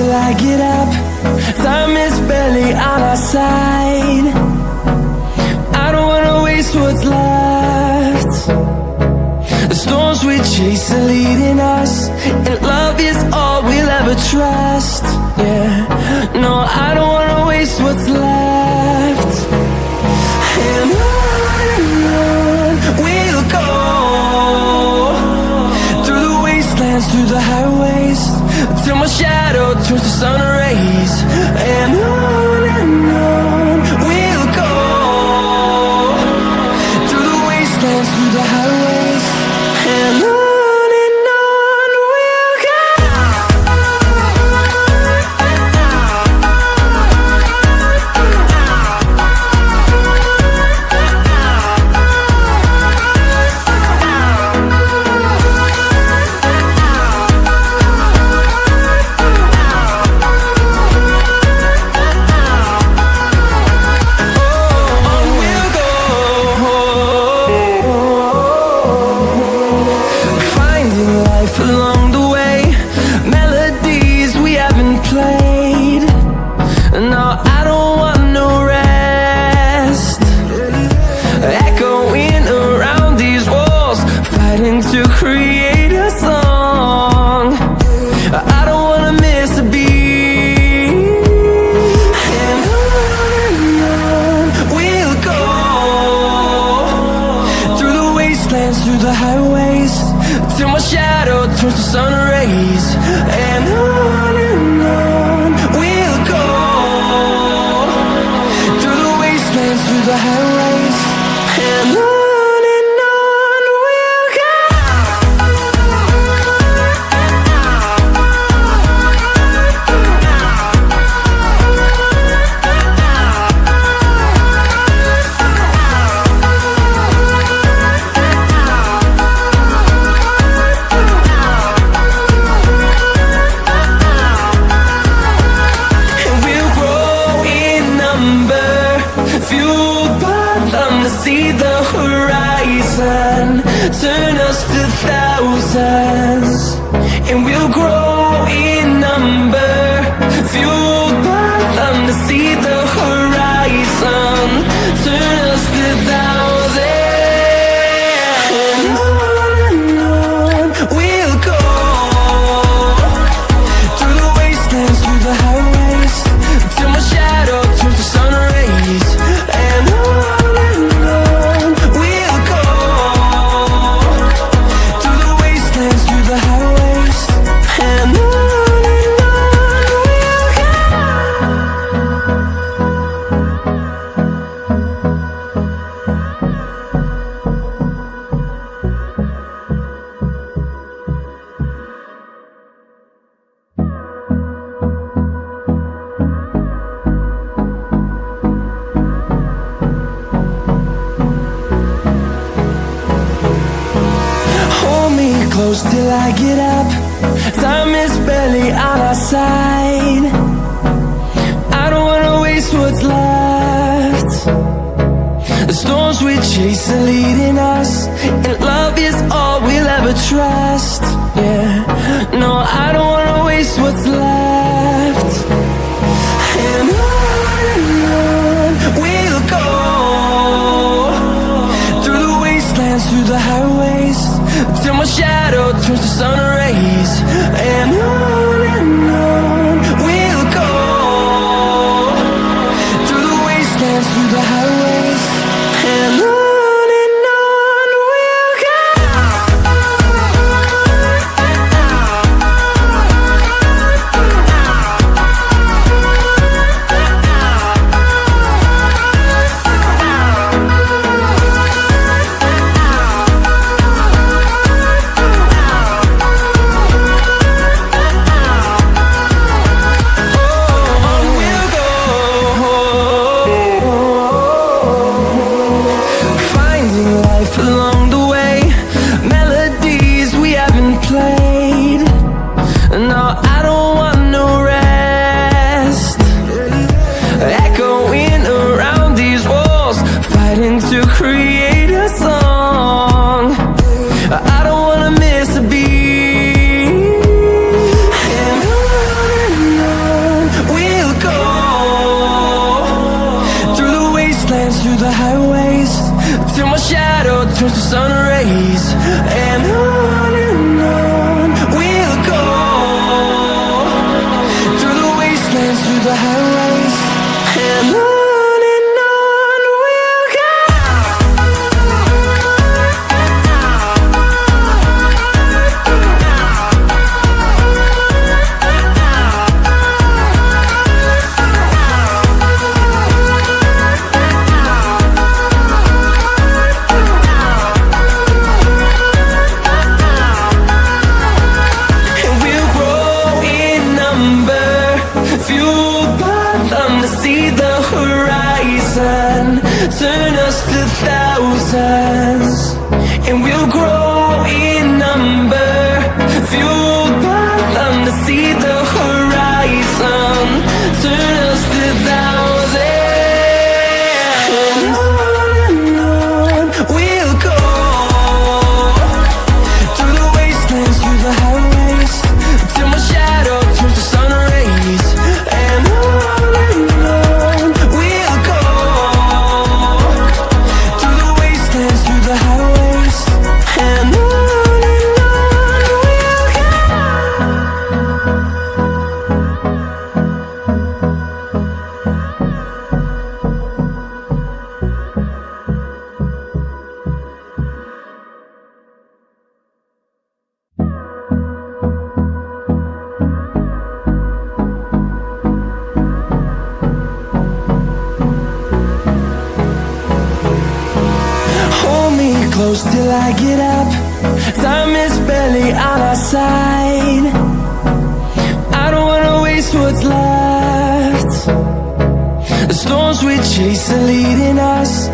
till I get up. Time is barely on our side. I don't wanna waste what's left. The storms we chase are leading us, and love is all we'll ever trust. Yeah, no, I don't wanna waste what's left. And on we'll go, through the wastelands, through the highways, till my shadow turns to sun rays. And on we'll go, through the wastelands, through the highways, and on we'll go. Along the way, melodies we haven't played. No, I don't want no rest. Echoing around these walls, fighting to create a song. I don't wanna miss a beat. And on we'll go, through the wastelands, through the highways, till my shadow turns to sun rays. And on we'll go, through the wastelands, through the highways, and on we'll go. See the horizon, turn us to thousands, and we'll grow in number, fueled by them to see the horizon, turn us to thousands. And on we'll go, through the wastelands, through the highways, till my shadow turns to sun rays. And on close till I get up. Time is barely on our side. I don't wanna waste what's left. The storms we chase are leading us, and love is all we'll ever trust. Yeah, no, I don't wanna waste what's left. And on we'll go, through the wastelands, through the highways, till my shadow turns to sun rays. And on we'll go, through the wastelands, through the highways, and on we'll go. turns to sun rays, and on we'll go, through the wastelands, through the highways, and on we'll go. Turn us to thousands, and we'll grow in number, fueled by them to see the horizon. Turn us to thousands, and on we'll go, through the wastelands, through the highways, till my shadow turns to sun rays, and on we'll go, through the highways, and on we'll go. Hold me close till I get up. Time is barely on our side. I don't wanna waste what's left. The storms we chase are leading us.